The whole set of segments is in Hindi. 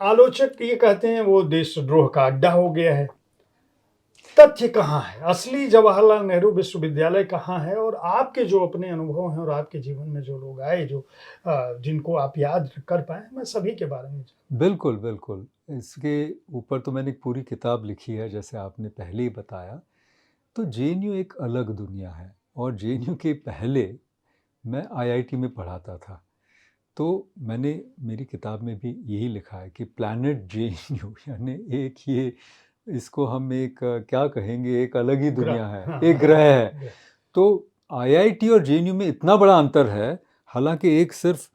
आलोचक ये कहते हैं वो देशद्रोह का अड्डा हो गया है। तथ्य कहाँ है? असली जवाहरलाल नेहरू विश्वविद्यालय कहाँ है? और आपके जो अपने अनुभव हैं और आपके जीवन में जो लोग आए, जो जिनको आप याद कर पाएँ, मैं सभी के बारे में बिल्कुल, बिल्कुल। इसके ऊपर तो मैंने एक पूरी किताब लिखी है, जैसे आपने पहले ही बताया। तो जेएनयू एक अलग दुनिया है, और जेएनयू के पहले मैं आईआईटी में पढ़ाता था। तो मैंने मेरी किताब में भी यही लिखा है कि प्लैनेट जेएनयू यानी एक ये, इसको हम एक क्या कहेंगे, एक अलग ही ग्रह, दुनिया है, हाँ, एक ग्रह है। ग्रह। तो आईआईटी और जेएनयू में इतना बड़ा अंतर है, हालांकि एक सिर्फ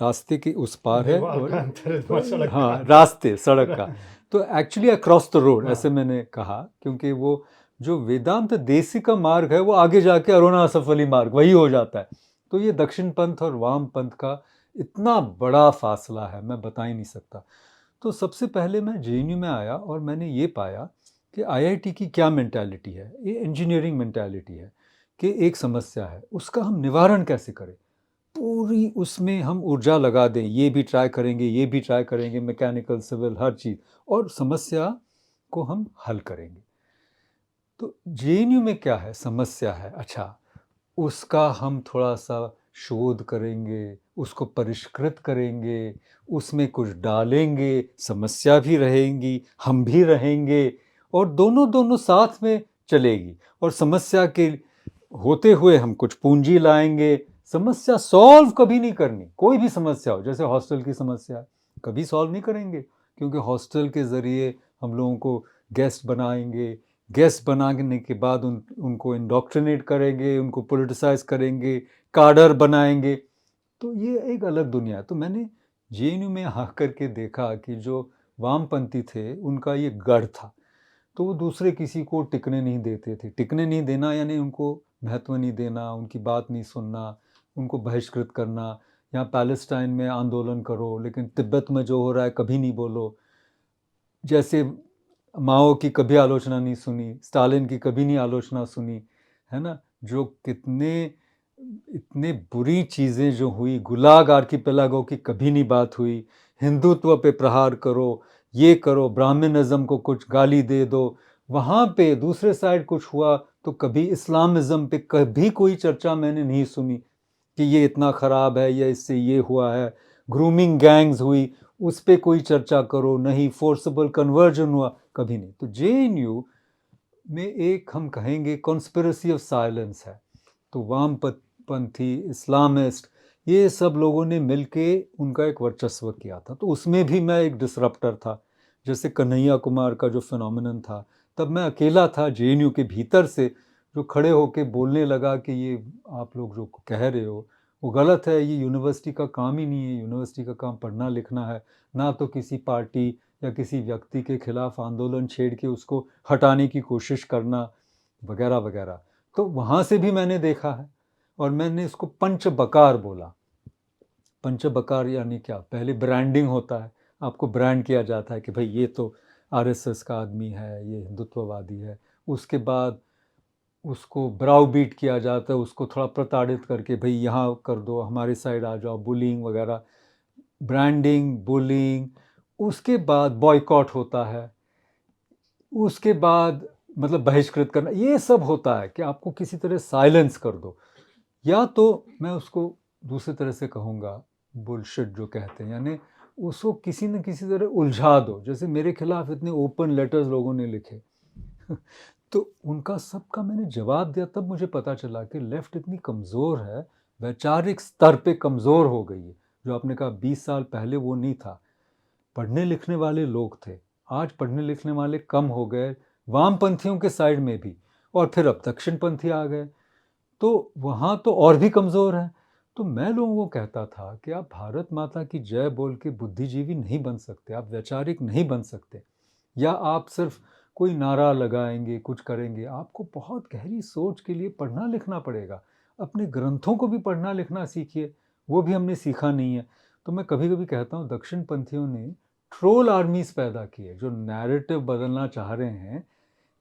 रास्ते के उस पार है दीवार और का अंतर है, तो सड़क का हाँ, अंतर। रास्ते सड़क का। तो एक्चुअली अक्रॉस द रोड हाँ, ऐसे मैंने कहा, क्योंकि वो जो वेदांत देसी का मार्ग है वो आगे जाके अरुणा असफली मार्ग वही हो जाता है। तो ये दक्षिण पंथ और वाम पंथ का इतना बड़ा फासला है, मैं बता ही नहीं सकता। तो सबसे पहले मैं जेएनयू में आया और मैंने ये पाया कि आईआईटी की क्या मेंटालिटी है। ये इंजीनियरिंग मेंटालिटी है कि एक समस्या है, उसका हम निवारण कैसे करें, पूरी उसमें हम ऊर्जा लगा दें, ये भी ट्राई करेंगे, ये भी ट्राई करेंगे, मैकेनिकल, सिविल, हर चीज़, और समस्या को हम हल करेंगे। तो जेएनयू में क्या है, समस्या है, अच्छा, उसका हम थोड़ा सा शोध करेंगे, उसको परिष्कृत करेंगे, उसमें कुछ डालेंगे, समस्या भी रहेंगी, हम भी रहेंगे, और दोनों दोनों साथ में चलेगी। और समस्या के होते हुए हम कुछ पूंजी लाएंगे। समस्या सॉल्व कभी नहीं करनी, कोई भी समस्या हो, जैसे हॉस्टल की समस्या कभी सॉल्व नहीं करेंगे, क्योंकि हॉस्टल के ज़रिए हम लोगों को गेस्ट बनाएंगे, गेस्ट बनाने के बाद उनको इंडोक्ट्रिनेट करेंगे, उनको पोलिटिसाइज करेंगे, काडर बनाएंगे। तो ये एक अलग दुनिया है। तो मैंने जेएनयू में आकर के देखा कि जो वामपंथी थे उनका ये गढ़ था। तो वो दूसरे किसी को टिकने नहीं देते थे। टिकने नहीं देना यानी उनको महत्व नहीं देना, उनकी बात नहीं सुनना, उनको बहिष्कृत करना। यहाँ पैलेस्टाइन में आंदोलन करो, लेकिन तिब्बत में जो हो रहा है कभी नहीं बोलो। जैसे माओ की कभी आलोचना नहीं सुनी, स्टालिन की कभी नहीं आलोचना सुनी, है ना। जो कितने इतने बुरी चीज़ें जो हुई, गुलाग आर्किपेलागो की कभी नहीं बात हुई। हिंदुत्व पे प्रहार करो, ये करो, ब्राह्मणिज्म को कुछ गाली दे दो। वहाँ पे दूसरे साइड कुछ हुआ तो कभी इस्लामिज्म पे कभी कोई चर्चा मैंने नहीं सुनी कि ये इतना ख़राब है या इससे ये हुआ है। ग्रूमिंग गैंग्स हुई, उस पे कोई चर्चा करो नहीं। फोर्सिबल कन्वर्जन हुआ, कभी नहीं। तो जेएनयू में एक हम कहेंगे कॉन्स्पिरेसी ऑफ साइलेंस है। तो वामपंथी, इस्लामिस्ट, ये सब लोगों ने मिलके उनका एक वर्चस्व किया था। तो उसमें भी मैं एक डिसरप्टर था। जैसे कन्हैया कुमार का जो फिनोमिनन था, तब मैं अकेला था जेएनयू के भीतर से जो खड़े होके बोलने लगा कि ये आप लोग जो कह रहे हो वो गलत है, ये यूनिवर्सिटी का काम ही नहीं है। यूनिवर्सिटी का काम पढ़ना लिखना है, ना तो किसी पार्टी या किसी व्यक्ति के खिलाफ आंदोलन छेड़ के उसको हटाने की कोशिश करना, वगैरह वगैरह। तो वहाँ से भी मैंने देखा है, और मैंने इसको पंच बकार बोला। पंच बकार यानी क्या, पहले ब्रांडिंग होता है, आपको ब्रांड किया जाता है कि भाई ये तो आरएसएस का आदमी है, ये हिंदुत्ववादी है। उसके बाद उसको ब्राउ बीट किया जाता है, उसको थोड़ा प्रताड़ित करके भाई यहाँ कर दो, हमारे साइड आ जाओ, बुलिंग वगैरह, ब्रांडिंग, बुलिंग। उसके बाद बॉयकॉट होता है, उसके बाद मतलब बहिष्कृत करना, ये सब होता है कि आपको किसी तरह साइलेंस कर दो, या तो मैं उसको दूसरी तरह से कहूँगा बुलशिट जो कहते हैं, यानी उसको किसी न किसी तरह उलझा दो। जैसे मेरे खिलाफ इतने ओपन लेटर्स लोगों ने लिखे तो उनका सबका मैंने जवाब दिया। तब मुझे पता चला कि लेफ्ट इतनी कमज़ोर है, वैचारिक स्तर पे कमज़ोर हो गई है। जो आपने कहा 20 साल पहले वो नहीं था, पढ़ने लिखने वाले लोग थे, आज पढ़ने लिखने वाले कम हो गए, वामपंथियों के साइड में भी, और फिर अब दक्षिणपंथी आ गए, तो वहाँ तो और भी कमज़ोर है। तो मैं लोगों को कहता था कि आप भारत माता की जय बोल के बुद्धिजीवी नहीं बन सकते, आप वैचारिक नहीं बन सकते, या आप सिर्फ कोई नारा लगाएंगे, कुछ करेंगे। आपको बहुत गहरी सोच के लिए पढ़ना लिखना पड़ेगा। अपने ग्रंथों को भी पढ़ना लिखना सीखिए, वो भी हमने सीखा नहीं है। तो मैं कभी कभी कहता हूँ दक्षिण पंथियों ने ट्रोल आर्मीज पैदा की है, जो नैरेटिव बदलना चाह रहे हैं,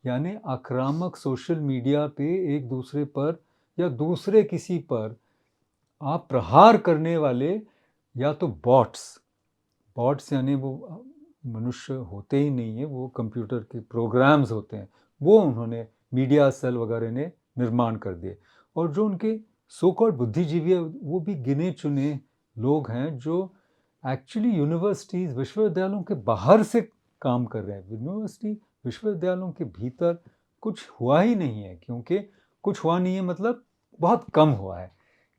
यानी आक्रामक सोशल मीडिया पे एक दूसरे पर या दूसरे किसी पर आप प्रहार करने वाले, या तो बॉट्स, बॉट्स यानी वो मनुष्य होते ही नहीं है, वो कंप्यूटर के प्रोग्राम्स होते हैं, वो उन्होंने मीडिया सेल वगैरह ने निर्माण कर दिए। और जो उनके सो कॉल्ड बुद्धिजीवी है वो भी गिने चुने लोग हैं जो एक्चुअली यूनिवर्सिटीज़ विश्वविद्यालयों के बाहर से काम कर रहे हैं। यूनिवर्सिटी विश्वविद्यालयों के भीतर कुछ हुआ ही नहीं है, क्योंकि कुछ हुआ नहीं है मतलब बहुत कम हुआ है,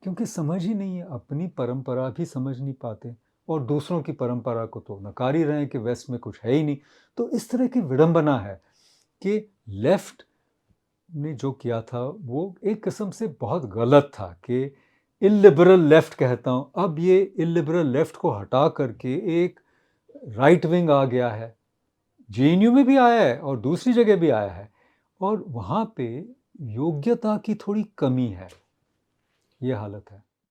क्योंकि समझ ही नहीं है, अपनी परंपरा भी समझ नहीं पाते और दूसरों की परंपरा को तो नकार ही रहे हैं कि वेस्ट में कुछ है ही नहीं। तो इस तरह की विडंबना है कि लेफ्ट ने जो किया था वो एक किस्म से बहुत गलत था, कि इलिबरल लेफ्ट कहता हूँ। अब ये इलिबरल लेफ्ट को हटा करके एक राइट विंग आ गया है, जेएनयू में भी आया है और दूसरी जगह भी आया है, और वहाँ पे योग्यता की थोड़ी कमी है, ये हालत है।